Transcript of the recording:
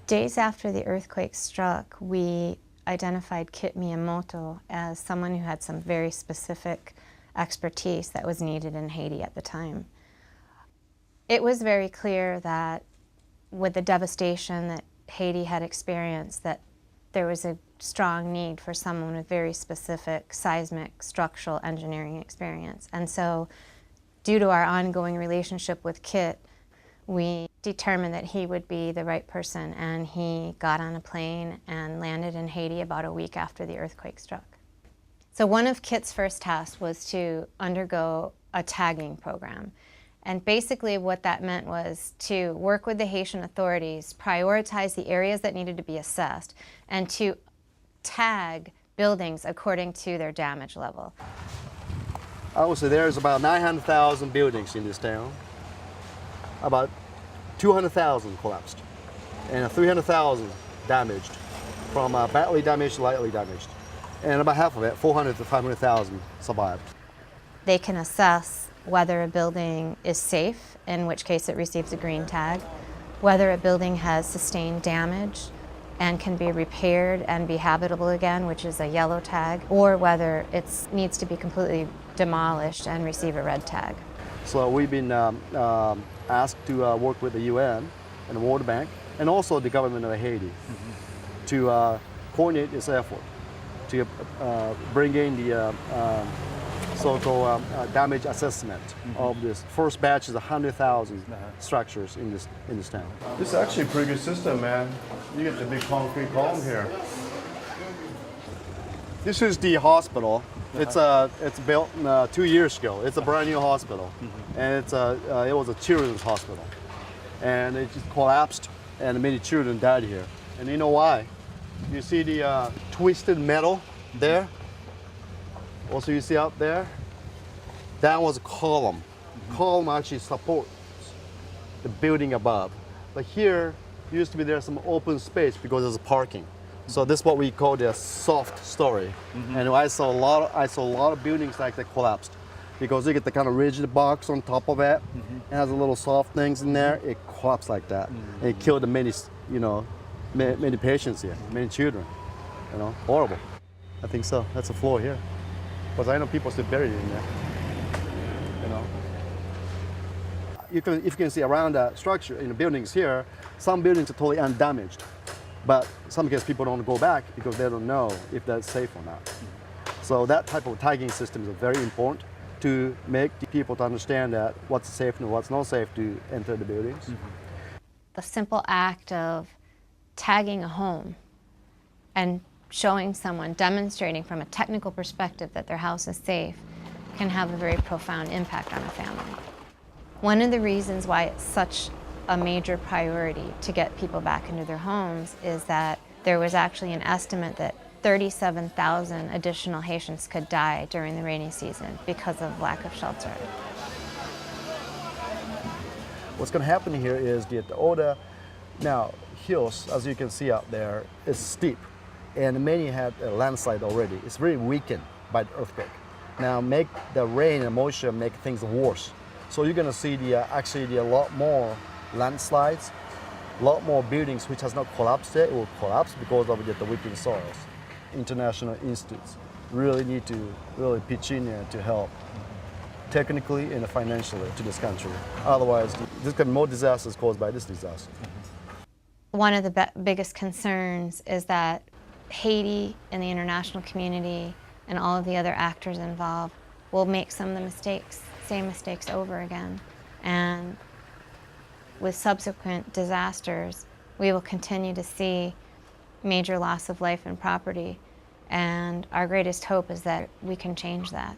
Days after the earthquake struck, we identified Kit Miyamoto as someone who had some very specific expertise that was needed in Haiti at the time. It was very clear that with the devastation that Haiti had experienced, that there was a strong need for someone with very specific seismic structural engineering experience. And so, due to our ongoing relationship with Kit, we determined that he would be the right person, and he got on a plane and landed in Haiti about a week after the earthquake struck. So one of Kit's first tasks was to undergo a tagging program. And basically what that meant was to work with the Haitian authorities, prioritize the areas that needed to be assessed, and to tag buildings according to their damage level. I would say there's about 900,000 buildings in this town. About 200,000 collapsed, and 300,000 damaged, from badly damaged to lightly damaged. And about half of it, 400 to 500,000, survived. They can assess whether a building is safe, in which case it receives a green tag, whether a building has sustained damage and can be repaired and be habitable again, which is a yellow tag, or whether it needs to be completely demolished and receive a red tag. So we've been asked to work with the UN and the World Bank, and also the government of Haiti, to coordinate this effort, to bring in the so-called damage assessment of this. First batch is 100,000 structures in this town. This is actually a pretty good system, man. You get the big concrete column here. This is the hospital. It's built 2 years ago. It's a brand new hospital, and it was a children's hospital, and it just collapsed, and many children died here. And you know why? You see the twisted metal there. Also, you see out there. That was a column. Column actually supports the building above, but here used to be there some open space because there's parking. So this is what we call the soft story. And I saw a lot of buildings like that collapsed because you get the kind of rigid box on top of it. It has a little soft things in there. It collapsed like that. And it killed many, many patients here, many children. Horrible. I think so. That's the floor here. Because I know people still buried in there. If you can see around the structure in the buildings here, some buildings are totally undamaged. But some cases people don't go back because they don't know if that's safe or not. So that type of tagging system is very important to make the people to understand that what's safe and what's not safe to enter the buildings. The simple act of tagging a home and showing someone, demonstrating from a technical perspective that their house is safe, can have a very profound impact on a family. One of the reasons why it's such a major priority to get people back into their homes is that there was actually an estimate that 37,000 additional Haitians could die during the rainy season because of lack of shelter. What's going to happen here is that all the hills, as you can see out there, is steep, and many had a landslide already. It's very weakened by the earthquake. Now, make the rain and moisture make things worse. So you're going to see actually a lot more landslides, a lot more buildings which has not collapsed yet. It will collapse because of the weakened soils. International institutes really need to pitch in here to help technically and financially to this country. Otherwise, there's going to be more disasters caused by this disaster. One of the biggest concerns is that Haiti and the international community and all of the other actors involved will make some of the same mistakes over again. And with subsequent disasters, we will continue to see major loss of life and property. And our greatest hope is that we can change that.